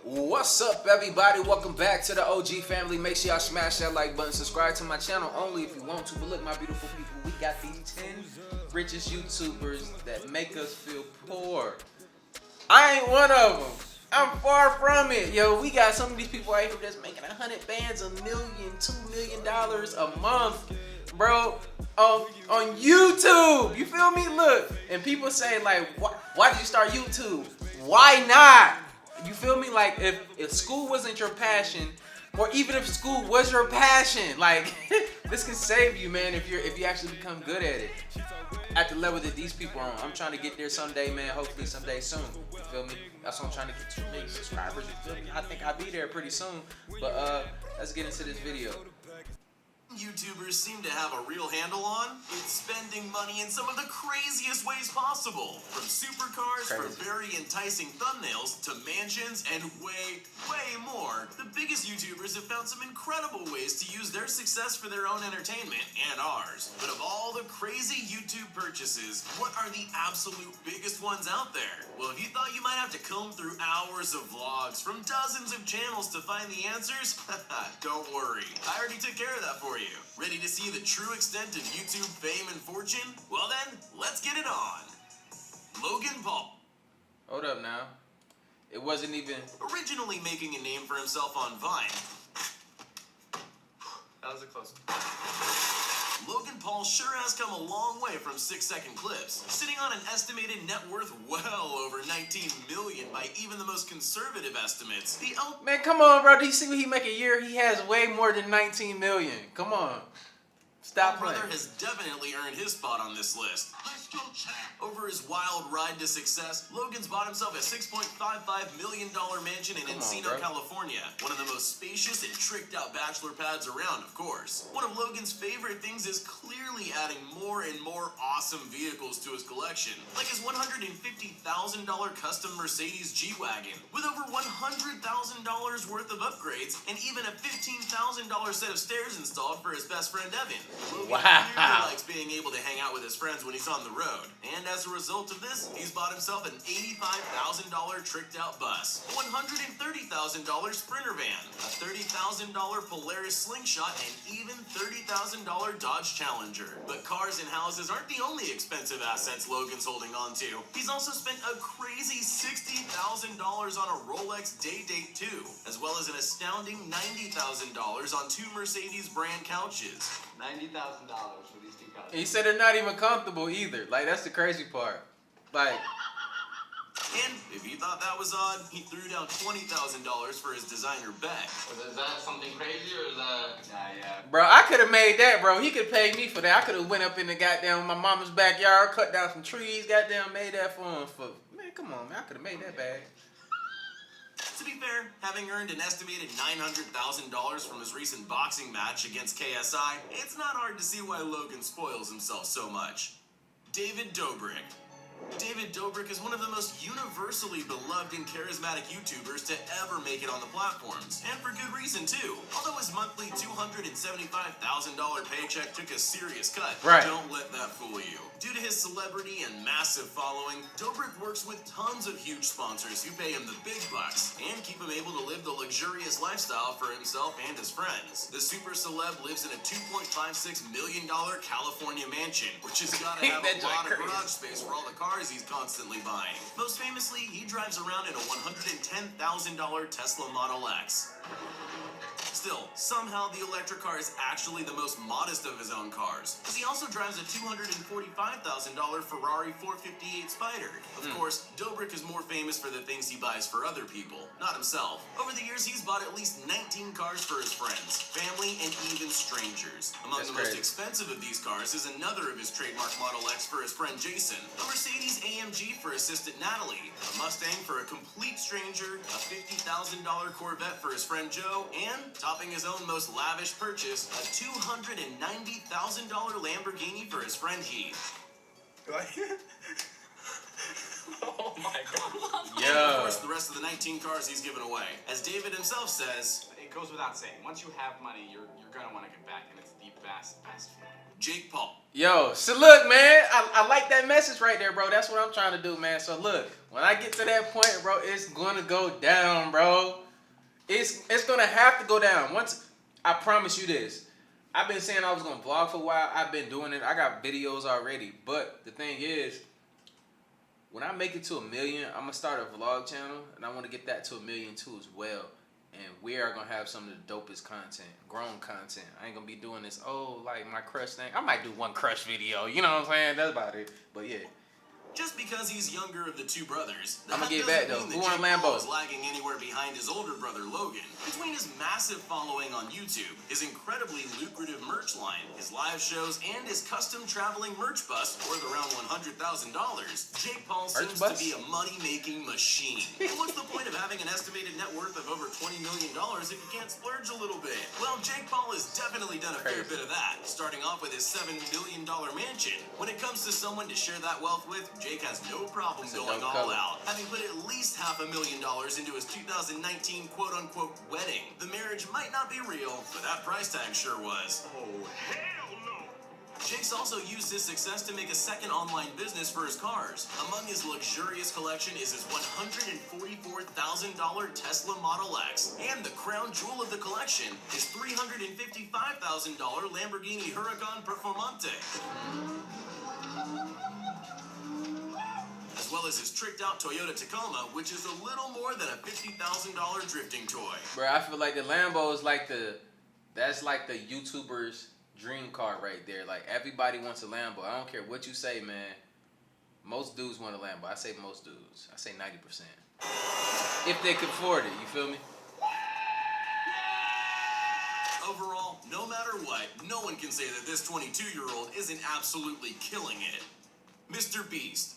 What's up, everybody? Welcome back to the OG family. Make sure y'all smash that like button. Subscribe to my channel only if you want to. But look, my beautiful people, we got these 10 richest YouTubers that make us feel poor. I ain't one of them. I'm far from it. Yo, we got some of these people out here that's making 100 bands, $1 million, $2 million a month, bro, on YouTube. You feel me? Look, and people say like, why did you start YouTube? Why not? You feel me? Like if school wasn't your passion, or even if school was your passion, like this can save you, man, if you actually become good at it. At the level that these people are on. I'm trying to get there someday, man. Hopefully someday soon. You feel me? That's what I'm trying to get 2 million subscribers. You feel me? I think I'll be there pretty soon. But let's get into this video. YouTubers seem to have a real handle on is spending money in some of the craziest ways possible. From supercars for very enticing thumbnails to mansions and way more. The biggest YouTubers have found some incredible ways to use their success for their own entertainment and ours. But of all the crazy YouTube purchases, what are the absolute biggest ones out there? Well, if you thought you might have to comb through hours of vlogs from dozens of channels to find the answers, don't worry. I already took care of that for you. Ready to see the true extent of YouTube fame and fortune? Well then, let's get it on. Logan Paul. Hold up now. It wasn't even... Originally making a name for himself on Vine. That was a close one. Logan Paul sure has come a long way from 6-second clips, sitting on an estimated net worth well over 19 million by even the most conservative estimates. Man, come on, bro. Do you see what he make a year? He has way more than 19 million. Come on. Stop playing. Brother has definitely earned his spot on this list. Over his wild ride to success, Logan's bought himself a $6.55 million mansion in Encino, California. One of the most spacious and tricked out bachelor pads around, of course. One of Logan's favorite things is clearly adding more and more awesome vehicles to his collection. Like his $150,000 custom Mercedes G-Wagon, with over $100,000 worth of upgrades, and even a $15,000 set of stairs installed for his best friend Evan. Logan clearly likes being able to hang out with his friends when he's on the road. And as a result of this, he's bought himself an $85,000 tricked out bus, a $130,000 Sprinter van, a $30,000 Polaris Slingshot, and even $30,000 Dodge Challenger. But cars and houses aren't the only expensive assets Logan's holding on to. He's also spent a crazy $60,000 on a Rolex Day-Date 2, as well as an astounding $90,000 on 2 Mercedes brand couches. $90,000 for these 2 couches. He said they're not even comfortable either. Like, that's the crazy part. Like... And if you thought that was odd, he threw down $20,000 for his designer bag. Is that something crazy or is that... Yeah. Bro, I could have made that, bro. He could pay me for that. I could have went up in the goddamn my mama's backyard, cut down some trees, goddamn made that for him. Man, come on, man. I could have made that bag. To be fair, having earned an estimated $900,000 from his recent boxing match against KSI, it's not hard to see why Logan spoils himself so much. David Dobrik. David Dobrik is one of the most universally beloved and charismatic YouTubers to ever make it on the platforms, and for good reason too. Although his monthly $275,000 paycheck took a serious cut, don't let that fool you. Due to his celebrity and massive following, Dobrik works with tons of huge sponsors who pay him the big bucks and keep him able to live the luxurious lifestyle for himself and his friends. The super celeb lives in a $2.56 million California mansion, which has got to have a lot of garage space for all the cars he's constantly buying. Most famously, he drives around in a $110,000 Tesla Model X. Still, somehow the electric car is actually the most modest of his own cars, because he also drives a $245,000 Ferrari 458 Spider. Of course, Dobrik is more famous for the things he buys for other people, not himself. Over the years, he's bought at least 19 cars for his friends, family, and even strangers. Among the most expensive of these cars is another of his trademark Model X for his friend Jason, a Mercedes AMG for assistant Natalie, a Mustang for a complete stranger, a $50,000 Corvette for his friend Joe, and, topping his own most lavish purchase, a $290,000 Lamborghini for his friend Heath. Oh my god. And of course, the rest of the 19 cars he's given away. As David himself says, it goes without saying, once you have money, you're gonna want to give back, and it's the best feeling. Jake Paul. Yo, so look, man, I like that message right there, bro. That's what I'm trying to do, man. So look, when I get to that point, bro, it's gonna go down, bro. It's gonna have to go down. Once, I promise you this. I've been saying I was gonna vlog for a while. I've been doing it. I got videos already. But the thing is, when I make it to 1 million, I'm gonna start a vlog channel, and I want to get that to 1 million too as well. And we are gonna have some of the dopest content, grown content. I ain't gonna be doing this, oh, like my crush thing. I might do one crush video, you know what I'm saying? That's about it. But yeah. Just because he's younger of the two brothers, I'm gonna get back though. Who want a Lambo? Is lagging anywhere behind his older brother Logan. Between his massive following on YouTube, his incredibly lucrative merch line, his live shows, and his custom traveling merch bus worth around $100,000, Jake Paul seems to be a money-making machine. And what's the point of having an estimated net worth of over $20 million if you can't splurge a little bit? Well, Jake Paul has definitely done a fair bit of that, starting off with his $7 million mansion. When it comes to someone to share that wealth with, Jake has no problem going all out, having put at least $500,000 into his 2019 quote-unquote wedding. The marriage might not be real, but that price tag sure was. Oh, hell no! Jake's also used his success to make a second online business for his cars. Among his luxurious collection is his $144,000 Tesla Model X, and the crown jewel of the collection is $355,000 Lamborghini Huracan Performante. As well as his tricked-out Toyota Tacoma, which is a little more than a $50,000 drifting toy. Bro, I feel like the Lambo is like that's like the YouTubers' dream car right there. Like, everybody wants a Lambo. I don't care what you say, man. Most dudes want a Lambo. I say most dudes. I say 90%. If they can afford it, you feel me? Overall, no matter what, no one can say that this 22-year-old isn't absolutely killing it. MrBeast.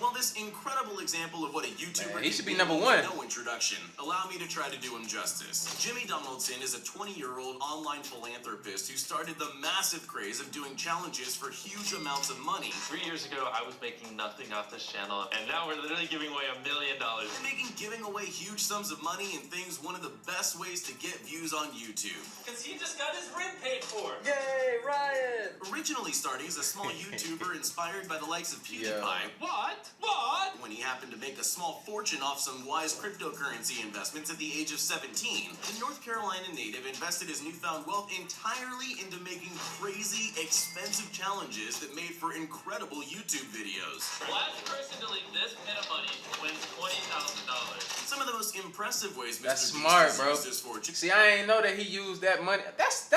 Well, this incredible example of what a YouTuber he should be can number one. No introduction. Allow me to try to do him justice. Jimmy Donaldson is a 20-year-old online philanthropist who started the massive craze of doing challenges for huge amounts of money. 3 years ago, I was making nothing off this channel, and now we're literally giving away $1 million. And making giving away huge sums of money and things one of the best ways to get views on YouTube. Because he just got his rent paid for. Yay, Ryan! Originally starting as a small YouTuber inspired by the likes of PewDiePie. What? What? When he happened to make a small fortune off some wise cryptocurrency investments at the age of 17, the North Carolina native invested his newfound wealth entirely into making crazy, expensive challenges that made for incredible YouTube videos. Last person to leave this pit of money wins $20,000. Some of the most impressive ways That's Mr. smart, Beast bro. used his fortune. See, I ain't know that he used that money. That's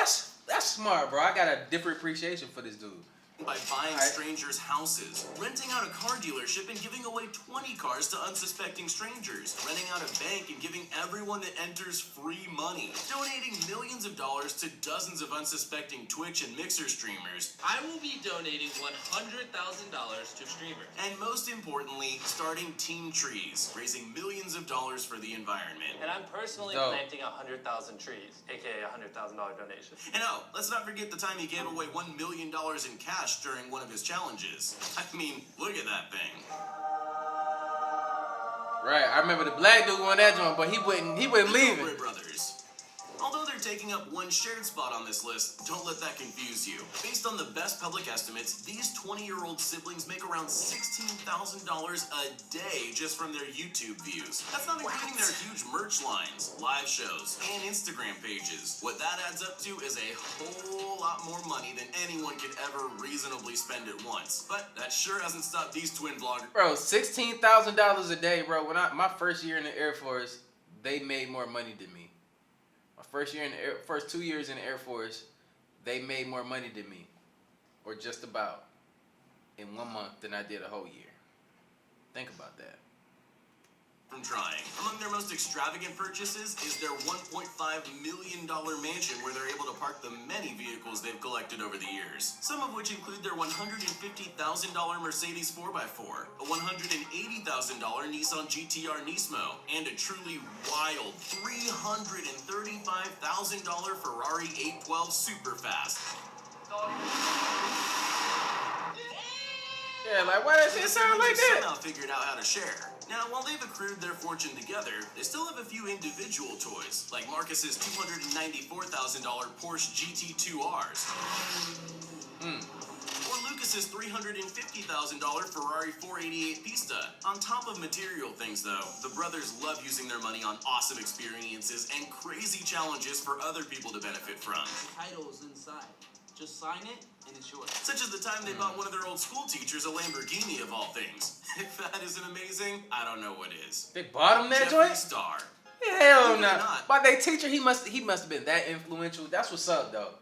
smart, bro. I got a different appreciation for this dude. By buying strangers' houses, renting out a car dealership and giving away 20 cars to unsuspecting strangers, renting out a bank and giving everyone that enters free money, donating millions of dollars to dozens of unsuspecting Twitch and Mixer streamers, I will be donating $100,000 to streamers. and most importantly, starting Team Trees, raising millions of dollars for the environment. And I'm personally Dope. planting 100,000 trees, aka a $100,000 donation. And oh, let's not forget the time he gave away $1 million in cash during one of his challenges. I mean, look at that thing. Right, I remember the black dude won that joint, but he wouldn't leave Dobrik it. brothers. Although they're taking up one shared spot on this list, don't let that confuse you. Based on the best public estimates, these 20-year-old siblings make around $16,000 a day just from their YouTube views. That's not including their huge merch lines, live shows, and Instagram pages. What that adds up to is a whole lot more money than anyone could ever reasonably spend at once. But that sure hasn't stopped these twin vloggers. Bro, $16,000 a day, bro. When my first year in the Air Force, they made more money than me. First 2 years in the Air Force, they made more money than me, or just about, in 1 month than I did a whole year. Think about that. From trying. Among their most extravagant purchases is their $1.5 million mansion where they're able to park the many vehicles they've collected over the years. Some of which include their $150,000 Mercedes 4x4, a $180,000 Nissan GTR Nismo, and a truly wild $335,000 Ferrari 812 Superfast. Yeah, like why does it sound like that? Somehow figured out how to share. Now, while they've accrued their fortune together, they still have a few individual toys, like Marcus's $294,000 Porsche GT2Rs. Or Lucas's $350,000 Ferrari 488 Pista. On top of material things, though, the brothers love using their money on awesome experiences and crazy challenges for other people to benefit from. The title is inside. Just sign it, and it's yours. Such as the time they bought one of their old school teachers a Lamborghini, of all things. If that isn't amazing, I don't know what is. They bought him that Jeffree joint? Star. Hell no. But they teacher, he must have been that influential. That's what's up, though.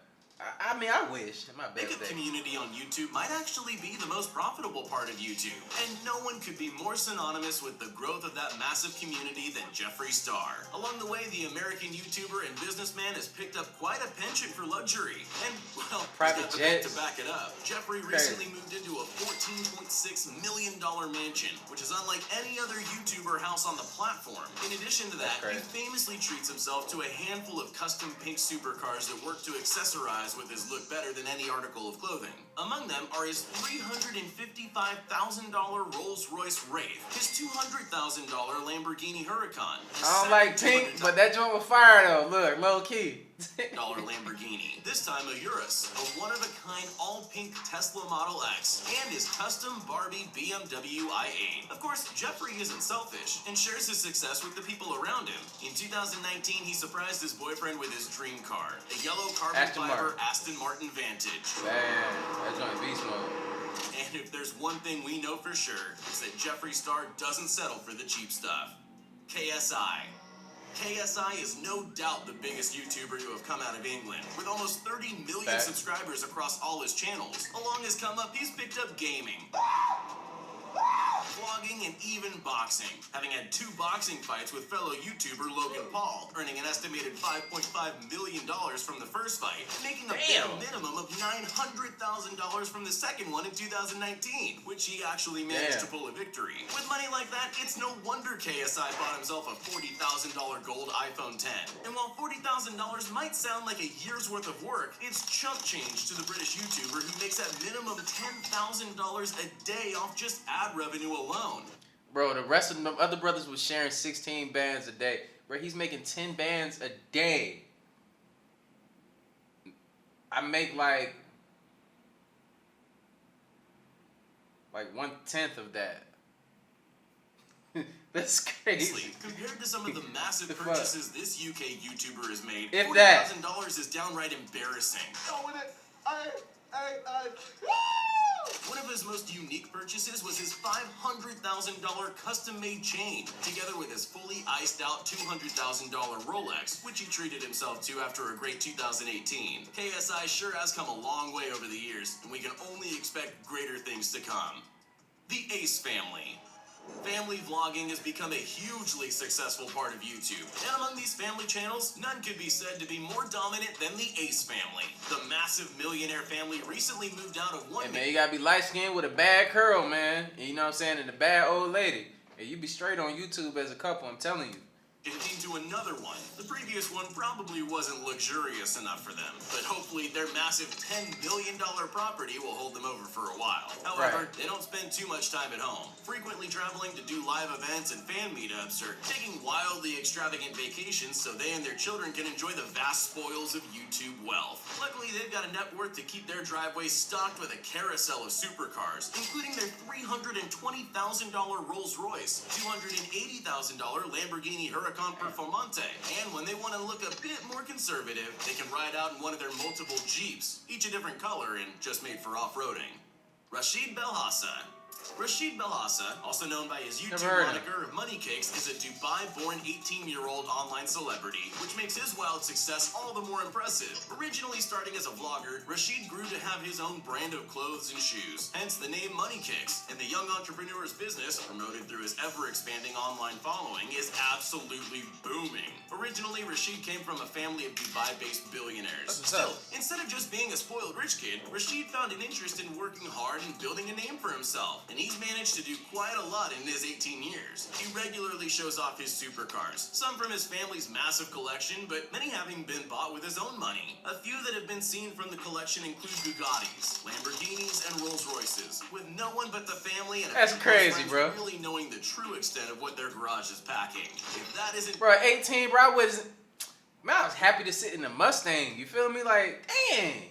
I mean, I wish. My bad. Makeup community on YouTube might actually be the most profitable part of YouTube. And no one could be more synonymous with the growth of that massive community than Jeffree Star. Along the way, the American YouTuber and businessman has picked up quite a penchant for luxury. And, well, private jets to back it up. Jeffree recently moved into a $14.6 million mansion, which is unlike any other YouTuber house on the platform. In addition to that, he famously treats himself to a handful of custom pink supercars that work to accessorize with his look better than any article of clothing. Among them are his $355,000 Rolls-Royce Wraith, his $200,000 Lamborghini Huracan. I don't like pink, but that joint was fire though. Look, low key. Lamborghini. This time a Urus, a one-of-a-kind all-pink Tesla Model X, and his custom Barbie BMW i8. Of course, Jeffree isn't selfish and shares his success with the people around him. In 2019, he surprised his boyfriend with his dream car, a yellow carbon fiber Aston Martin Vantage. Man, that joint beast mode. And if there's one thing we know for sure, it's that Jeffree Star doesn't settle for the cheap stuff. KSI. KSI is no doubt the biggest YouTuber to have come out of England, with almost 30 million subscribers across all his channels. Along his come up, he's picked up gaming, vlogging, and even boxing, having had 2 boxing fights with fellow YouTuber Logan Paul, earning an estimated $5.5 million from the first fight, making a bare minimum of $900,000 from the second one in 2019, which he actually managed to pull a victory. With money like that, it's no wonder KSI bought himself a $40,000 gold iPhone 10. And while $40,000 might sound like a year's worth of work, it's chump change to the British YouTuber who makes at minimum $10,000 a day off just ad revenue alone. Bro, the rest of the other brothers was sharing 16 bands a day. Bro, he's making 10 bands a day. I make like 1/10 of that. That's crazy. Compared to some of the massive purchases this UK YouTuber has made, $40,000 is downright embarrassing. One of his most unique purchases was his $500,000 custom-made chain, together with his fully iced-out $200,000 Rolex, which he treated himself to after a great 2018. KSI sure has come a long way over the years, and we can only expect greater things to come. The Ace family. Family vlogging has become a hugely successful part of YouTube. And among these family channels, none could be said to be more dominant than the Ace family. The massive millionaire family recently moved out of one... Hey man, you gotta be light-skinned with a bad curl, man. You know what I'm saying? And a bad old lady. Hey, you be straight on YouTube as a couple, I'm telling you. Into another one. The previous one probably wasn't luxurious enough for them, but hopefully their massive $10 million property will hold them over for a while. However, they don't spend too much time at home, frequently traveling to do live events and fan meetups, or taking wildly extravagant vacations so they and their children can enjoy the vast spoils of YouTube wealth. Luckily, they've got a net worth to keep their driveway stocked with a carousel of supercars, including their $320,000 Rolls-Royce, $280,000 Lamborghini Huracan Performante, and when they want to look a bit more conservative, they can ride out in one of their multiple Jeeps, each a different color and just made for off-roading. Rashid Belhassa. Rashid Belhassa, also known by his YouTube moniker of Money Cakes, is a Dubai-born 18-year-old online celebrity, which makes his wild success all the more impressive. Originally starting as a vlogger, Rashid grew to have his own brand of clothes and shoes, hence the name Money Cakes, and the young entrepreneur's business, promoted through his ever-expanding online following, is absolutely booming. Originally, Rashid came from a family of Dubai-based billionaires. Still, instead of just being a spoiled rich kid, Rashid found an interest in working hard and building a name for himself. and he's managed to do quite a lot in his 18 years. He regularly shows off his supercars, some from his family's massive collection, but many having been bought with his own money. A few that have been seen from the collection include Bugattis, Lamborghinis, and Rolls Royces, with no one but the family and a That's few crazy, friends bro. really knowing the true extent of what their garage is packing. If that isn't... Bro, 18, bro, I was happy to sit in the Mustang. You feel me? Like, dang.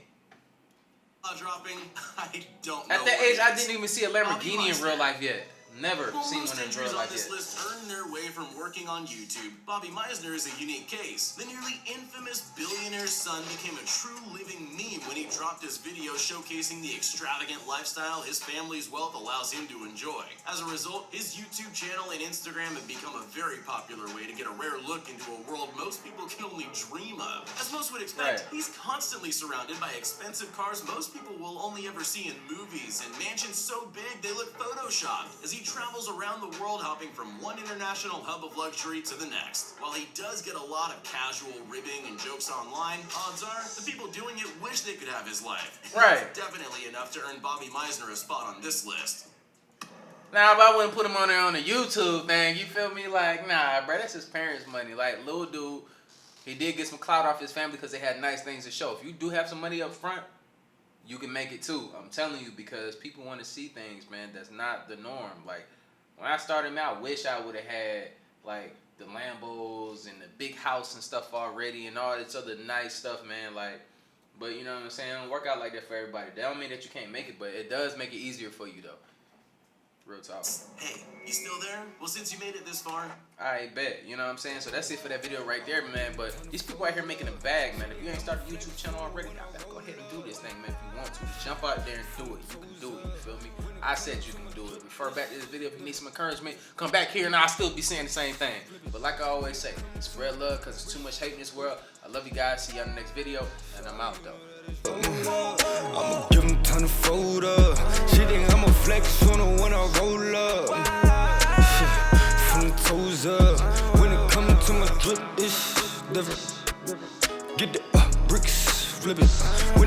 Dropping, I don't know. At that what age, it I is. didn't even see a Lamborghini in real life yet. Never While seen most one in entries real on life this yet. list earn their way from working on YouTube, Bobby Misner is a unique case. The nearly infamous billionaire's son became a true living meme when he dropped his video showcasing the extravagant lifestyle his family's wealth allows him to enjoy. As a result, his YouTube channel and Instagram have become a very popular way to get a rare look into a world most people can only dream of. As most would expect, he's constantly surrounded by expensive cars most people will only ever see in movies, and mansions so big they look photoshopped, as he travels around the world hopping from one international hub of luxury to the next. While he does get a lot of casual ribbing and jokes online, odds are the people doing it wish they could have his life. Right. That's definitely enough to earn Bobby Misner a spot on this list. Now, if I wouldn't put him on there on the YouTube thing, you feel me? Like, nah, bro, that's his parents' money. Like, little dude, he did get some clout off his family because they had nice things to show. If you do have some money up front, you can make it too. I'm telling you, because people want to see things, man, that's not the norm. Like, when I started out, I wish I would have had, like, the Lambos and the big house and stuff already and all this other nice stuff, man. Like, but you know what I'm saying? It don't work out like that for everybody. That don't mean that you can't make it, but it does make it easier for you, though. Real talk. Hey, you still there? Well, since you made it this far, I bet. You know what I'm saying? So that's it for that video right there, man. But these people out here making a bag, man. If you ain't started a YouTube channel already, y'all better go ahead and do this thing, man. If you want to. Just jump out there and do it. You can do it. You feel me? I said you can do it. Refer back to this video if you need some encouragement. Come back here and I'll still be saying the same thing. But like I always say, spread love because there's too much hate in this world. I love you guys. See y'all in the next video. And I'm out, though. I'ma give 'em time to fold